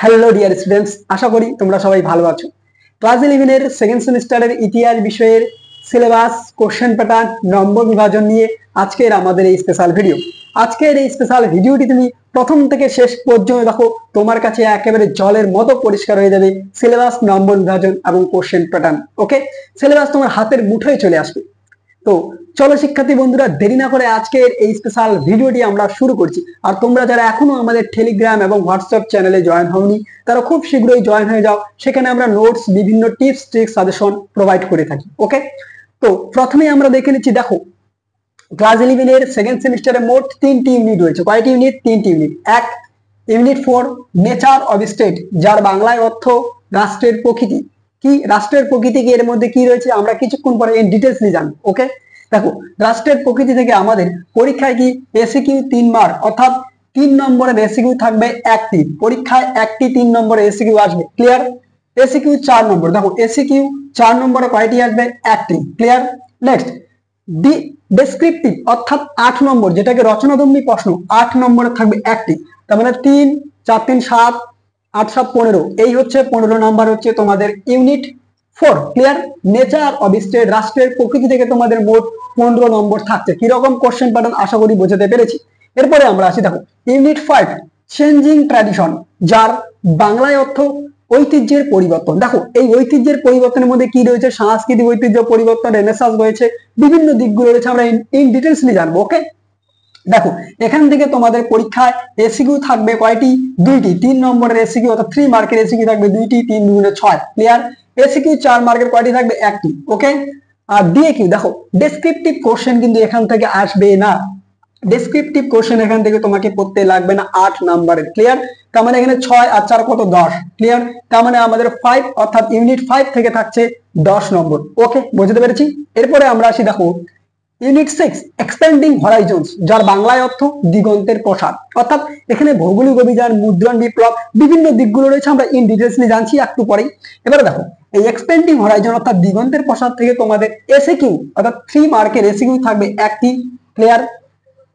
Hello dear students, আশা করি তোমরা সবাই ভালো আছো। ক্লাস 11 এর সেকেন্ড সেমিস্টারের ইতিহাস বিষয়ের সিলেবাস, কোশ্চেন প্যাটার্ন, নম্বর বিভাজন নিয়ে আজকের আমাদের এই স্পেশাল ভিডিও। আজকের এই স্পেশাল ভিডিওটি তুমি প্রথম থেকে শেষ পর্যন্ত দেখো, তোমার কাছে একেবারে জলের মতো পরিষ্কার হয়ে যাবে সিলেবাস, নম্বর বিভাজন এবং কোশ্চেন প্যাটার্ন। ওকে, সিলেবাস তোমার হাতের মুঠোয় চলে আসবে। তো চলো শিক্ষার্থী বন্ধুরা, দেরি না করে আজকের এই স্পেশাল ভিডিওটি আমরা শুরু করছি। আর তোমরা যারা এখনো আমাদের টেলিগ্রাম এবং হোয়াটসঅ্যাপ চ্যানেলে জয়েন হওনি, তারা খুব শীঘ্রই জয়েন হয়ে যাও। সেখানে আমরা নোটস, বিভিন্ন টিপস, ট্রিক্স, সাজেশন প্রোভাইড করে থাকি। ওকে, তো প্রথমে আমরা দেখে নিচ্ছি। দেখো, ক্লাস 11 এর সেকেন্ড সেমিস্টারে মোট 3টি ইউনিট রয়েছে। কয়টি ইউনিট? 3টি ইউনিট। এক, ইউনিট 4 নেচার অফ স্টেট, যার বাংলায় অর্থ রাষ্ট্রের প্রকৃতি। কি রাষ্ট্রের প্রকৃতি কি, এর মধ্যে কি রয়েছে আমরা কিছুক্ষণ পরে ইন ডিটেইলসলি জানবো। ওকে, দেখো, রাষ্ট্রের প্রকৃতি থেকে আমাদের পরীক্ষায় কি এসিকিউ 3 মার্ক, অর্থাৎ 3 নম্বরের এসিকিউ থাকবে একটি। পরীক্ষায় একটি 3 নম্বরের এসিকিউ আসবে। ক্লিয়ার? এসিকিউ 4 নম্বর। দেখো, এসিকিউ 4 নম্বরে কয়টি আসবে? একটি। ক্লিয়ার? নেক্সট, ডেসক্রিপটিভ অর্থাৎ 8 নম্বর, যেটাকে রচনাধর্মী প্রশ্ন, 8 নম্বরে থাকবে একটি। তার মানে 3 4 3 7 8 7 15, এই হচ্ছে 15 নাম্বার হচ্ছে তোমাদের unit 4। Clear? Nature of state, রাষ্ট্রের প্রকৃতি থেকে তোমাদের মোট 15 নম্বর থাকছে। কিরকম কোশ্চেন প্যাটার্ন আশা করি বোঝাতে পেরেছি। এরপরে আমরা আসি। দেখো, ইউনিট 5 চেঞ্জিং ট্র্যাডিশন, যার বাংলায় অর্থ ঐতিহ্যের পরিবর্তন। দেখো, এই ঐতিহ্যের পরিবর্তনের মধ্যে কি রয়েছে? সাংস্কৃতিক ঐতিহ্য পরিবর্তন, রেনেসাঁস রয়েছে, বিভিন্ন দিকগুলো রয়েছে, আমরা ইন ডিটেইলসলি জানবো। ওকে, দেখো, এখান থেকে তোমাদের পরীক্ষায় এসিকিউ থাকবে কয়টি? 2টি। 3 নম্বরের এসিকিউ অর্থাৎ 3 মার্কের এসিকিউ থাকবে 2টি। 3 গুণে 6। ক্লিয়ার? এসিকিউ 4 মার্কের কয়টি থাকবে? একটি। ওকে, আর ডিএকিউ, দেখো, ডেসক্রিপটিভ কোশ্চেন কিন্তু এখান থেকে আসবে না। ডেসক্রিপটিভ কোশ্চেন এখান থেকে তোমাকে পড়তে লাগবে না 8 নাম্বারের। ক্লিয়ার? তার মানে এখানে 6 আর 4 কত? 10। ক্লিয়ার? তার মানে আমাদের 5 অর্থাৎ ইউনিট 5 থেকে থাকছে 10 নম্বর। ওকে, বুঝতে পেরেছি। এরপরে আমরা আসি। দেখো, ইউনিট 6 এক্সপ্যান্ডিং হরাইজনস, যার বাংলায় অর্থ দিগন্তের প্রসার। অর্থাৎ এখানে ভৌগোলিক অভিযান, মুদ্রণ বিপ্লব, বিভিন্ন দিকগুলো রয়েছে, আমরা ইন ডিটেইলসলি জানছি একটু পরেই। এবারে দেখো, এই এক্সপ্যান্ডিং হরাইজন অর্থাৎ দিগন্তের প্রসার থেকে তোমাদের এসিকিউ অর্থাৎ 3 মার্কের এসিকিউ থাকবে একটি। ক্লিয়ার?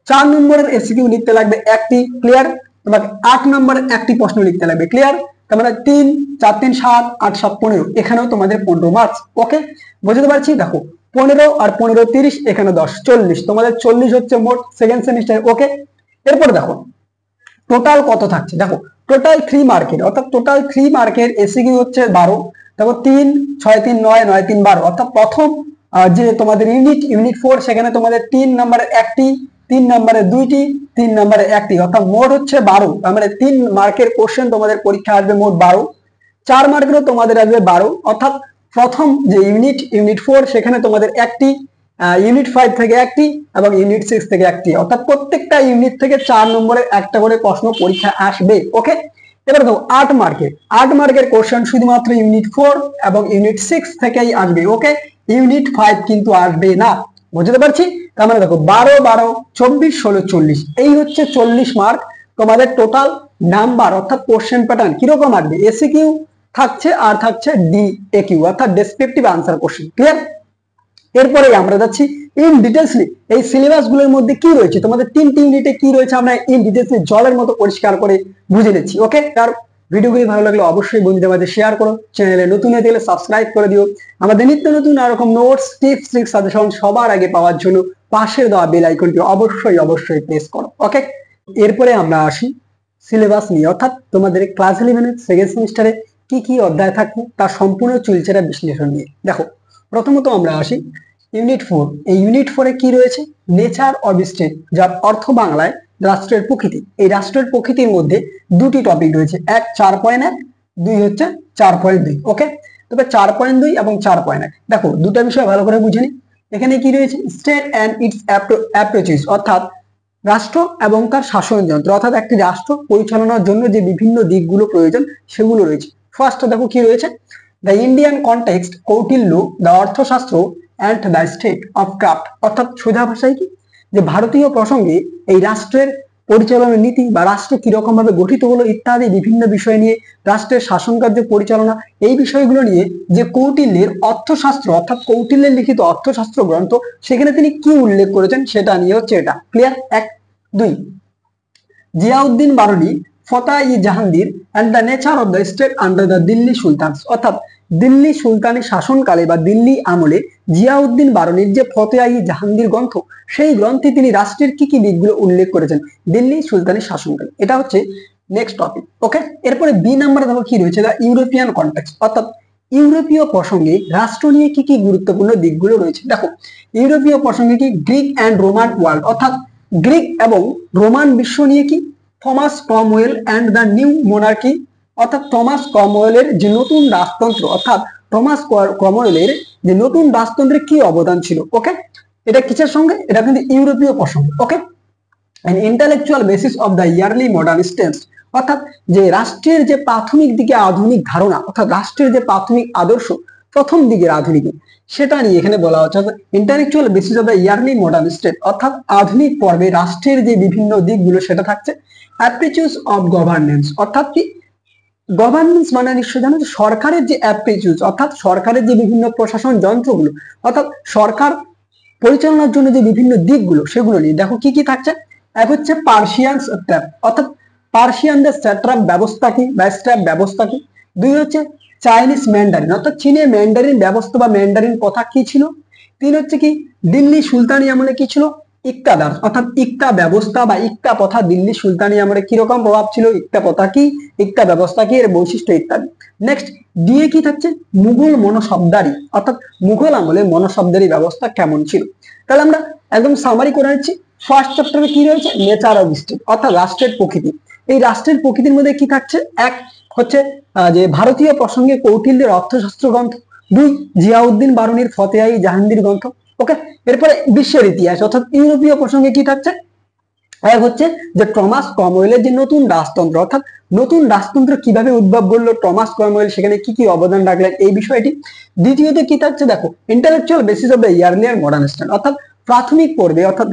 4 নম্বরের এসিকিউ লিখতে লাগবে একটি। ক্লিয়ার? তোমাকে 8 নম্বরের একটি প্রশ্ন লিখতে লাগবে। ক্লিয়ার? তার মানে 3 4 3 7 8 7 15, এখানেও তোমাদের 15 মার্কস। ওকে, বুঝতে পারছি। দেখো, 15 আর 15 30, এখানে 10 40, তোমাদের 40 হচ্ছে মোট সেকেন্ড সেমিস্টার। ওকে, এরপর দেখো টোটাল কত থাকছে। দেখো, টোটাল 3 মার্কের অর্থাৎ টোটাল 3 মার্কের এসিকিউ হচ্ছে 12। দেখো, 3 6 3 9 9 3 12, অর্থাৎ প্রথম যে তোমাদের ইউনিট 4, সেখানে তোমাদের 3 নম্বরের একটি, 3 নম্বরে 2টি, 3 নম্বরে একটি, অর্থাৎ মোট হচ্ছে 12। তার মানে 3 মার্কের কোশ্চেন তোমাদের পরীক্ষা আসবে মোট 12। 4 মার্কেরও তোমাদের আসবে 12, অর্থাৎ প্রথম যে ইউনিট 4, সেখানে তোমাদের একটি, ইউনিট 5 থেকে একটি এবং ইউনিট 6 থেকে একটি, অর্থাৎ প্রত্যেকটা ইউনিট থেকে 4 নম্বরের একটা করে প্রশ্ন পরীক্ষা আসবে। ওকে, এবার দেখো 8 মার্কের কোশ্চেন শুধুমাত্র ইউনিট 4 এবং ইউনিট 6 থেকেই আসবে। ওকে, ইউনিট 5 কিন্তু আসবে না। বুঝতে পারছি? তার মানে দেখো 12 12 24 16 40, এই হচ্ছে 40 মার্ক তোমাদের টোটাল নাম্বার, অর্থাৎ কোশ্চেন প্যাটার্ন কিরকম আসবে? এসিকিউ থাকছে আর থাকছে ডিএকিউ অর্থাৎ ডেসক্রিপটিভ আনসার কোশ্চেন। ক্লিয়ার? এরপরে আমরা যাচ্ছি ইন ডিটেইলসলি এই সিলেবাস গুলোর মধ্যে কি রয়েছে, তোমাদের 3টি ইউনিটে কি রয়েছে, আমরা ইন ডিটেইলসলি জলের মতো পরিষ্কার করে বুঝে নিচ্ছি। ওকে, আর ভিডিওগুলি ভালো লাগলে অবশ্যই বন্ধুদের মাঝে শেয়ার করো, চ্যানেলে নতুন হয়ে গেলে সাবস্ক্রাইব করে দিও। আমাদের নিত্য নতুন এরকম নোটস, টিপস, ট্রিক্স, সাজেশন সবার আগে পাওয়ার জন্য পাশের দেওয়া বেল আইকনটি অবশ্যই প্রেস করো। ওকে, এরপরে আমরা আসি সিলেবাস নিয়ে, অর্থাৎ তোমাদের ক্লাস 11 এর সেকেন্ড সেমিস্টারে কি কি অধ্যায় থাকবে তার সম্পূর্ণ চুলচেরা বিশ্লেষণ নিয়ে। দেখো, প্রথমত আমরা আসি ইউনিট 4। এই ইউনিট 4 এ কি রয়েছে? নেচার অফ স্টেট, যার অর্থ বাংলায় রাষ্ট্রের প্রকৃতি। এই রাষ্ট্রের প্রকৃতির মধ্যে 2টি টপিক রয়েছে, এক 4.1, 2 হচ্ছে 4.2। ওকে, তবে 4.2 এবং 4.1, দেখো দুটো বিষয় ভালো করে বুঝে নি। এখানে কি রয়েছে? স্টেট অ্যান্ড ইটস অ্যাপ্রোচেস, অর্থাৎ রাষ্ট্র এবং তার শাসন যন্ত্র, অর্থাৎ একটি রাষ্ট্র পরিচালনার জন্য যে বিভিন্ন দিকগুলো প্রয়োজন সেগুলো রয়েছে। ফার্স্ট দেখো কি রয়েছে? The Indian context, Kautilya, the Arthashastra and the state of craft, অর্থাৎ সোজা ভাষায় কি, যে ভারতীয় প্রসঙ্গে এই রাষ্ট্রের পরিচালনা নীতি বা রাষ্ট্র কিরকম ভাবে গঠিত হলো ইত্যাদি বিভিন্ন বিষয় নিয়ে, রাষ্ট্রের শাসন কার্য পরিচালনা, এই বিষয়গুলো নিয়ে যে কৌটিল্যের অর্থশাস্ত্র অর্থাৎ কৌটিল্যের লিখিত অর্থশাস্ত্র গ্রন্থ, সেখানে তিনি কি উল্লেখ করেছেন সেটা নিয়ে হচ্ছে এটা। Clear? 1 2, Ziauddin Barani Fateh-i-Jahangir and the nature of the state under the Delhi sultans, অর্থাৎ দিল্লি সুলতানি শাসনকালে বা দিল্লি আমলে জিয়াউদ্দিন বারনির যে ফতেহ-ই-জাহাঙ্গীর গ্রন্থ, সেই গ্রন্থে তিনি রাষ্ট্রের কি কি দিকগুলো উল্লেখ করেছেন দিল্লি সুলতানি শাসনকালে। এটা হচ্ছে নেক্সট টপিক। ওকে, এরপরে বি নাম্বারে দেখো কি রয়েছে, দ্য ইউরোপিয়ান কনটেক্সট, অর্থাৎ ইউরোপীয় প্রসঙ্গে রাষ্ট্র নিয়ে কি কি গুরুত্বপূর্ণ দিকগুলো রয়েছে। দেখো ইউরোপীয় প্রসঙ্গে কি, গ্রিক অ্যান্ড রোমান ওয়ার্ল্ড, অর্থাৎ গ্রিক এবং রোমান বিশ্ব নিয়ে কি, Thomas Cromwell and the new monarchy, অর্থাৎ টমাস ক্রমওয়েলের যে নতুন রাজতন্ত্র, অর্থাৎ টমাস ক্রমওয়েলের যে নতুন রাজতন্ত্রের কি অবদান ছিল। ওকে, এটা কিসের সঙ্গে, এটা কিন্তু ইউরোপীয় প্রসঙ্গ। ওকে, an intellectual basis of the early modern states, অর্থাৎ যে রাষ্ট্রের যে প্রাথমিক দিকে আধুনিক ধারণা, অর্থাৎ রাষ্ট্রের যে প্রাথমিক আদর্শ প্রথম দিকের আধুনিক, সেটা নিয়ে এখানে বলা হচ্ছে intellectual basis of the yearly modern state, অর্থাৎ আধুনিক পর্বে রাষ্ট্রের যে বিভিন্ন দিকগুলো সেটা থাকছে অ্যাপ্রিচিউস অফ গভর্নেন্স, অর্থাৎ কি গভর্নেন্স মানে নিশ্চয় জানো যে সরকারের যে অ্যাপ্রিচিউস, অর্থাৎ সরকারের যে বিভিন্ন প্রশাসন যন্ত্রগুলো, অর্থাৎ সরকার পরিচালনার জন্য যে বিভিন্ন দিকগুলো সেগুলো নিয়ে। দেখো কি কি থাকছে, এক হচ্ছে পার্সিয়ান স্ট্র্যাপ, অর্থাৎ পার্সিয়ানদের স্ট্র্যাপ ব্যবস্থা কি বা স্ট্র্যাপ ব্যবস্থা কি। দুই হচ্ছে চাইনিজ ম্যান্ডারিন, অর্থাৎ চীনে ম্যান্ডারিন ব্যবস্থা বা ম্যান্ডারিন কথা কি ছিল। তিন হচ্ছে কি দিল্লি সুলতানি আমলে কি ছিল, ইক্তাদার, অর্থাৎ ইক্তা ব্যবস্থা বা ইক্তা প্রথা দিল্লি সুলতানি আমলে কিরকম প্রভাব ছিল, ইক্তা প্রথা কি, ইক্তা ব্যবস্থা কি, এর বৈশিষ্ট্য ইত্যাদি। নেক্সট দিয়ে কি থাকছে, মুঘল মনসবদারি, অর্থাৎ মুঘল আমলে মনসবদারি ব্যবস্থা কেমন ছিল। তাহলে আমরা একদম সামারি করে নিচ্ছি। ফার্স্ট চ্যাপ্টারে কি রয়েছে, নেচার অফ স্টেট, অর্থাৎ রাষ্ট্রের প্রকৃতি। এই রাষ্ট্রের প্রকৃতির মধ্যে কি থাকছে, এক হচ্ছে যে ভারতীয় প্রসঙ্গে কৌটিল্যের অর্থশাস্ত্র গ্রন্থ, দুই জিয়াউদ্দিন বারনির ফতেহ-ই-জাহাঙ্গীর গ্রন্থ। ওকে, এরপরে বিশ্বের ইতিহাস, অর্থাৎ ইউরোপীয় প্রসঙ্গে কি থাকছে, এক হচ্ছে যে টমাস ক্রমওয়েলের যে নতুন রাজতন্ত্র, অর্থাৎ নতুন রাজতন্ত্র কিভাবে উদ্ভব করলো টমাস ক্রমওয়েল, সেখানে কি কি অবদান রাখলেন এই বিষয়টি। দ্বিতীয়ত কি থাকছে, দেখো intellectual basis of the earlier modern state, অর্থাৎ প্রাথমিক পর্বে, অর্থাৎ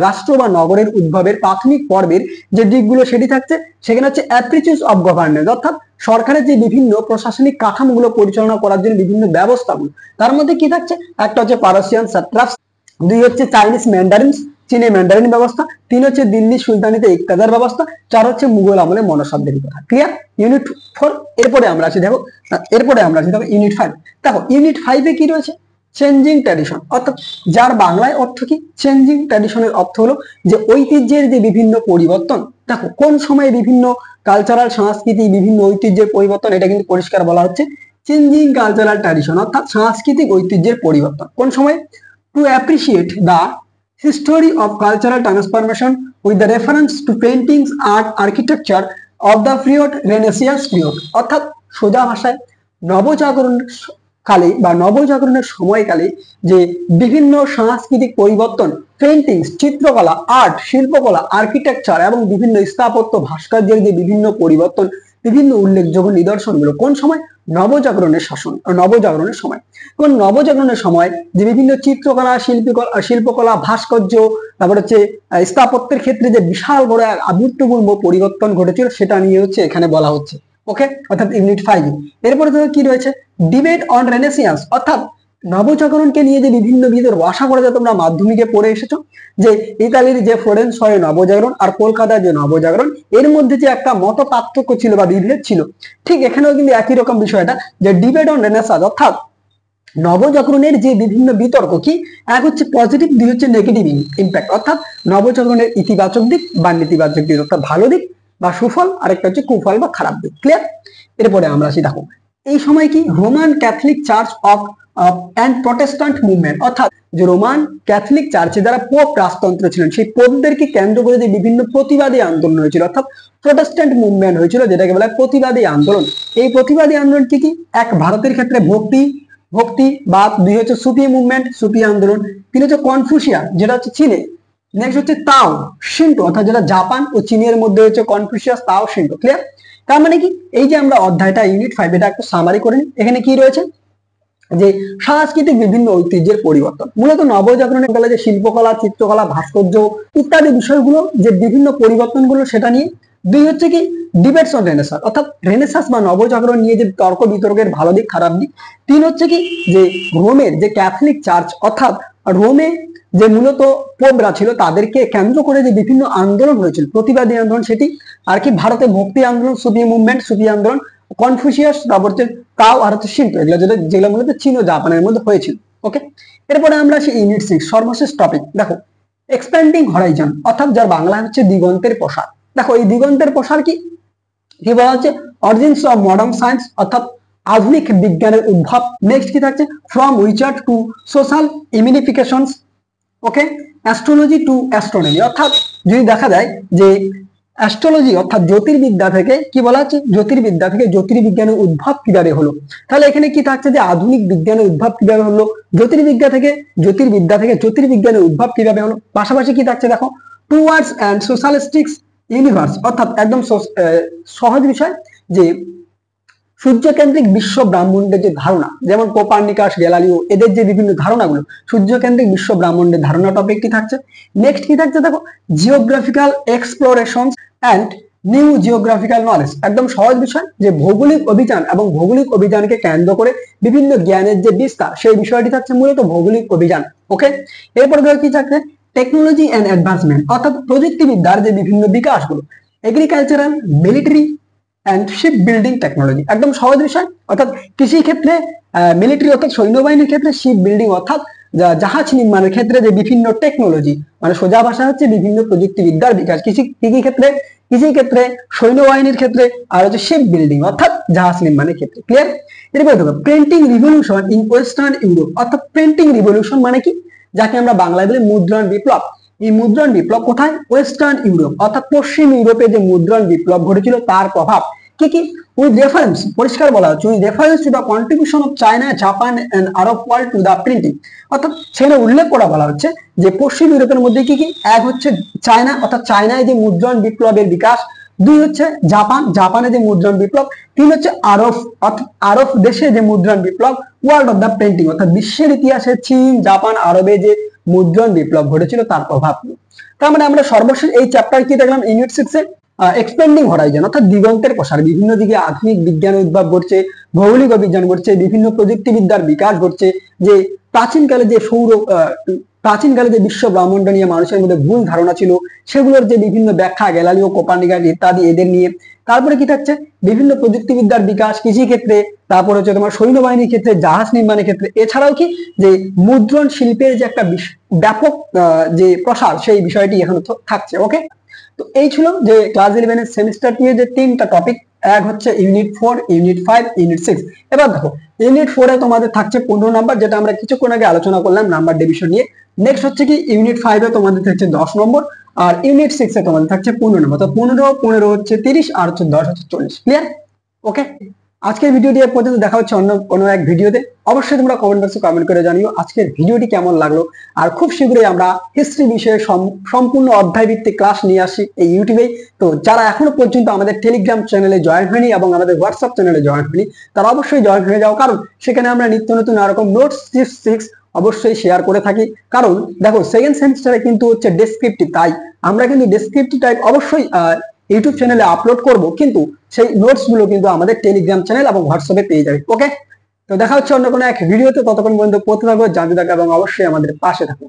রাষ্ট্র বা নগরের উদ্ভবের প্রাথমিক পর্বের যে দিকগুলো সেটি থাকছে। সেখানে হচ্ছে অ্যাপ্রিচিউস অফ গভর্নেন্স, অর্থাৎ সরকারের যে বিভিন্ন প্রশাসনিক কাঠামোগুলো পরিচালনা করার জন্য বিভিন্ন ব্যবস্থাগুলো, তার মধ্যে কি থাকছে, একটা হচ্ছে পারসিয়ান স্যাট্রাপস, দুই হচ্ছে চাইনিজ ম্যান্ডারিনস, চীনে ম্যান্ডারিন ব্যবস্থা, তিন হচ্ছে দিল্লি সুলতানিতে ইক্তাদার ব্যবস্থা, চার হচ্ছে মুঘল আমলে মনসবদারি কথা। Clear, unit 4। এরপরে আমরা আসি দেখো ইউনিট 5। দেখো ইউনিট 5 এ কি রয়েছে, চেঞ্জিং ট্র্যাডিশন, অর্থাৎ যার বাংলায় অর্থ কি, চেঞ্জিং ট্র্যাডিশনের অর্থ হলো যে ঐতিহ্যের যে বিভিন্ন পরিবর্তন। দেখো কোন সময়ে বিভিন্ন কালচারাল সংস্কৃতি বিভিন্ন ঐতিহ্যের পরিবর্তন, এটা কিন্তু পরিষ্কার বলা হচ্ছে চেঞ্জিং কালচারাল ট্র্যাডিশন, অর্থাৎ সাংস্কৃতিক ঐতিহ্যের পরিবর্তন। কোন সময়, two appreciate the history of cultural transformation with the reference to paintings, art, architecture of the period Renaissance period, অর্থাৎ সোজা ভাষায় নবজাগরণ কালে বা নবজাগরণের সময়কালে যে বিভিন্ন সাংস্কৃতিক পরিবর্তন, পেইন্টিংস, চিত্রকলা, আর্ট, শিল্পকলা, আর্কিটেকচার এবং বিভিন্ন স্থাপত্য ভাস্কর্যের যে বিভিন্ন পরিবর্তন, বিভিন্ন উল্লেখযোগ্য নিদর্শনগুলো কোন সময়, নবজাগরণের সময়। কোন নবজাগরণের সময় যে বিভিন্ন চিত্রকলা, শিল্পকলা, ভাস্কর্য, তারপর হচ্ছে স্থাপত্যের ক্ষেত্রে যে বিশাল বড় এক আবির্ভূত পরিবর্তন ঘটেছিল, সেটা নিয়ে হচ্ছে এখানে বলা হচ্ছে। ওকে, অর্থাৎ ইউনিট 5। এরপরে কি রয়েছে, ডিবেট অন রেনেসান্স, অর্থাৎ নবজাগরণকে নিয়ে যে বিভিন্ন বিতর্ক, আশা করা যায় তোমরা মাধ্যমিকে পড়ে এসেছো যে ইতালির যে ফ্লোরেন্স শহরে নবজাগরণ আর কলকাতার যে নবজাগরণ, এর মধ্যে যে একটা মত পার্থক্য ছিল বা বিভেদ ছিল, ঠিক এখানেও কিন্তু একই রকম বিষয়টা, যে ডিবেট অন রেনেসান্স, অর্থাৎ নবজাগরণের যে বিভিন্ন বিতর্ক কি, এক হচ্ছে পজিটিভ, দুই হচ্ছে নেগেটিভ ইম্প্যাক্ট, অর্থাৎ নবজাগরণের ইতিবাচক দিক বা নেতিবাচক দিক, অর্থাৎ ভালো দিক বা সুফল, আরেকটা হচ্ছে কুফল বা খারাপ দিক। ক্লিয়ার, এরপরে আমরা আসি দেখো এই সময় কি Roman Catholic church of and Protestant movement, অর্থাৎ যে রোমান ক্যাথলিক চার্চে যারা পোপ রাজতন্ত্র ছিলেন, সেই পোপদেরকে কেন্দ্র করে যে বিভিন্ন প্রতিবাদী আন্দোলন হয়েছিল, অর্থাৎ প্রটেস্ট্যান্ট মুভমেন্ট হয়েছিল, যেটাকে বলা হয় প্রতিবাদী আন্দোলন। এই প্রতিবাদী আন্দোলন কি, এক ভারতের ক্ষেত্রে ভক্তি বা দুই হচ্ছে সুফি মুভমেন্ট, সুফি আন্দোলন, তিন হচ্ছে কনফুসিয়াস যেটা হচ্ছে চীনে, নেক্সট হচ্ছে তাও শিন্টো, অর্থাৎ যেটা জাপান ও চীনের মধ্যে হচ্ছে কনফুসিয়াস, তাও শিন্টো। ক্লিয়ার, তার মানে কি এই যে আমরা অধ্যায়টা ইউনিট 5 এটা একটু সামারি করে নিই। এখানে কি রয়েছে, যে সাংস্কৃতিক বিভিন্ন ঐতিহ্যের পরিবর্তন, মূলত নবজাগরণের বেলা যে শিল্পকলা, চিত্রকলা, ভাস্কর্য ইত্যাদি বিষয়গুলো যে বিভিন্ন পরিবর্তনগুলো সেটা নিয়ে। দুই হচ্ছে কি ডিবেটস অন রেনেসান্স, অর্থাৎ রেনেসান্স বা নবজাগরণ নিয়ে যে তর্ক বিতর্কের ভালো দিক খারাপ দিক। তিন হচ্ছে কি যে রোমের যে ক্যাথলিক চার্চ, অর্থাৎ রোমে যে মূলত পোপরা ছিল তাদেরকে কেন্দ্র করে যে বিভিন্ন আন্দোলন হয়েছিল, প্রতিবাদী আন্দোলন, সেটি আর কি ভারতে ভক্তি আন্দোলন, সুফি মুভমেন্ট, সুফি আন্দোলন, কনফুসিয়াস, তারপর হচ্ছে তাও আর হচ্ছে শিল্প, এগুলো যেগুলো মূলত চীন ও জাপানের মধ্যে হয়েছিল। ওকে, এরপরে আমরা আসি ইউনিট 6 সর্বশেষ টপিক। দেখো এক্সপ্যান্ডিং হরাইজন, অর্থাৎ যার বাংলা হচ্ছে দিগন্তের প্রসার। দেখো এই দিগন্তের প্রসার কি বলা হচ্ছে? অরিজিনস অফ মডার্ন সায়েন্স, অর্থাৎ আধুনিক বিজ্ঞানের উদ্ভব। নেক্সট কি থাকছে? From witchcraft to social immunifications. Okay, astrology to astronomy, অর্থাৎ যদি দেখা যায় যে অ্যাস্ট্রোলজি অর্থাৎ জ্যোতির্বিদ্যা থেকে কি বলা হচ্ছে? জ্যোতির্বিদ্যা থেকে জ্যোতির্বিজ্ঞানের উদ্ভব কিভাবে হলো। তাহলে এখানে কি থাকছে? যে আধুনিক বিজ্ঞানের উদ্ভব কিভাবে হলো, জ্যোতির্বিদ্যা থেকে জ্যোতির্বিজ্ঞানের উদ্ভব কিভাবে হলো। পাশাপাশি কি থাকছে দেখো, টুয়ার্ডস অ্যান্ড সোশ্যালিস্টিক্স ইউনিভার্স, অর্থাৎ একদম সহজ বিষয় যে সূর্যকেন্দ্রিক বিশ্ব ব্রাহ্মণ্ডের যে ধারণা, যেমন কোপার্নিকাস, গ্যালিলিও, এদের যে বিভিন্ন ধারণাগুলো, সূর্যকেন্দ্রিক বিশ্ব ব্রাহ্মণ্ডের ধারণা টপিকটি থাকছে। নেক্সট কি থাকছে দেখো, geographical explorations and new geographical knowledge, একদম সহজ বিষয় যে ভৌগোলিক অভিযান এবং ভৌগোলিক অভিযানকে কেন্দ্র করে বিভিন্ন জ্ঞানের যে বিস্তার, সেই বিষয়টি থাকছে মূলত ভৌগোলিক অভিযান। ওকে, এরপর কি থাকছে? টেকনোলজি অ্যান্ড অ্যাডভান্সমেন্ট, অর্থাৎ প্রযুক্তিবিদ্যার যে বিভিন্ন বিকাশগুলো, agricultural, military and ship building technology, একদম সহজ বিষয়, অর্থাৎ কৃষি ক্ষেত্রে মিলিটারি অর্থাৎ সৈন্যবাহিনীর ক্ষেত্রে, শিপ বিল্ডিং অর্থাৎ জাহাজ নির্মাণের ক্ষেত্রে যে বিভিন্ন টেকনোলজি, মানে সোজা ভাষা হচ্ছে বিভিন্ন প্রযুক্তিবিদ্যার বিকাশ। কৃষি ক্ষেত্রে, সৈন্যবাহিনীর ক্ষেত্রে, আর হচ্ছে শিপ বিল্ডিং অর্থাৎ জাহাজ নির্মাণের ক্ষেত্রে। ক্লিয়ার? এরপর দেখো printing revolution in western Europe, অর্থাৎ প্রিন্টিং রিভলিউশন মানে কি? যাকে আমরা বাংলায় বলি মুদ্রণ বিপ্লব। এই মুদ্রণ বিপ্লব কোথায়? ওয়েস্টার্ন ইউরোপ, অর্থাৎ পশ্চিম ইউরোপে যে মুদ্রণ বিপ্লব ঘটেছিল তার প্রভাব কি কি? উইথ রেফারেন্স, পরিষ্কার বলা হচ্ছে with reference to the contribution of China, Japan and Arab world to the printing, অর্থাৎ সেখানে উল্লেখ করা বলা হচ্ছে যে পশ্চিম ইউরোপের মধ্যে কি কি? এক হচ্ছে চায়না, অর্থাৎ চায়নায় যে মুদ্রণ বিপ্লবের বিকাশ। দুই হচ্ছে জাপানে যে মুদ্রণ বিপ্লব। তিন হচ্ছে আরব, অর্থাৎ আরব দেশে যে মুদ্রণ বিপ্লব। ওয়ার্ল্ড অফ দ্য প্রিন্টিং, অর্থাৎ বিশ্বের ইতিহাসে চীন, জাপান, আরবে যে মুদ্রণ বিপ্লব ঘটেছিল তার প্রভাব। তার মানে আমরা সর্বশেষ এই চ্যাপ্টার কি দেখলাম? ইউনিট 6 এ এক্সপেন্ডিং হরাইজন, অর্থাৎ দিগন্তের প্রসার। বিভিন্ন দিকে আধুনিক বিজ্ঞান উদ্ভব ঘটছে, ভৌগোলিক অভিযান ঘটছে, বিভিন্ন প্রযুক্তিবিদ্যার বিকাশ ঘটছে। যে প্রাচীনকালে যে বিশ্ব ব্রহ্মাণ্ড নিয়ে মানুষের মধ্যে ভুল ধারণা ছিল, সেগুলোর যে বিভিন্ন ব্যাখ্যা, গ্যালিলিও, কোপার্নিকাস ইত্যাদি এদের নিয়ে। তারপরে কি থাকছে? বিভিন্ন প্রযুক্তিবিদ্যার বিকাশ কৃষি ক্ষেত্রে, তারপরে হচ্ছে তোমার সৈন্যবাহিনীর ক্ষেত্রে, জাহাজ নির্মাণের ক্ষেত্রে। এছাড়াও কি যে মুদ্রণ শিল্পের যে একটা ব্যাপক যে প্রসার, সেই বিষয়টি এখানে থাকছে। ওকে, তো এই ছিল যে ক্লাস 11 এর সেমিস্টার 2 এর যে তিনটা টপিক। এক হচ্ছে ইউনিট 4, ইউনিট 5, ইউনিট 6। এবার দেখো ইউনিট 4 এ তোমাদের থাকছে 15 নাম্বার, যেটা আমরা কিছুক্ষণ আগে আলোচনা করলাম নাম্বার ডিভিশন নিয়ে। নেক্সট হচ্ছে কি ইউনিট 5 এ তোমাদের থাকছে 10 নম্বর, আর ইউনিট 6 এ তোমাদের থাকছে 15 নম্বর। তো 15 হচ্ছে 30, আর হচ্ছে 10 হচ্ছে 40। ক্লিয়ার? ওকে, আজকের ভিডিওটি এ পর্যন্ত। দেখা হচ্ছে অন্য কোনো এক ভিডিওতে। অবশ্যই তোমরা কমেন্ট বক্সে কমেন্ট করে জানিও আজকের ভিডিওটি কেমন লাগলো। আর খুব শীঘ্রই আমরা হিস্ট্রি বিষয়ে সম্পূর্ণ অধ্যায় ভিত্তিক ক্লাস নিয়ে আসি এই ইউটিউবে। তো যারা এখনো পর্যন্ত আমাদের টেলিগ্রাম চ্যানেলে জয়েন হয়নি এবং আমাদের হোয়াটসঅ্যাপ চ্যানেলে জয়েন হয়নি, তারা অবশ্যই জয়েন হয়ে যাও, কারণ সেখানে আমরা নিত্য নতুন এরকম নোটস, টিপস অবশ্যই শেয়ার করে থাকি। কারণ দেখো সেকেন্ড সেমিস্টারে কিন্তু হচ্ছে ডেসক্রিপটিভ, তাই আমরা কিন্তু ডেসক্রিপটিভ টাইপ অবশ্যই ইউটিউব চ্যানেলে আপলোড করব, কিন্তু সেই নোটস গুলো কিন্তু আমাদের টেলিগ্রাম চ্যানেল এবং হোয়াটসঅ্যাপে পেয়ে যাবে। ওকে, তো দেখা হচ্ছে অন্য কোনো এক ভিডিওতে। ততক্ষণ পর্যন্ত পড়তে থাকো, জানতে থাকো এবং অবশ্যই আমাদের পাশে থাকো।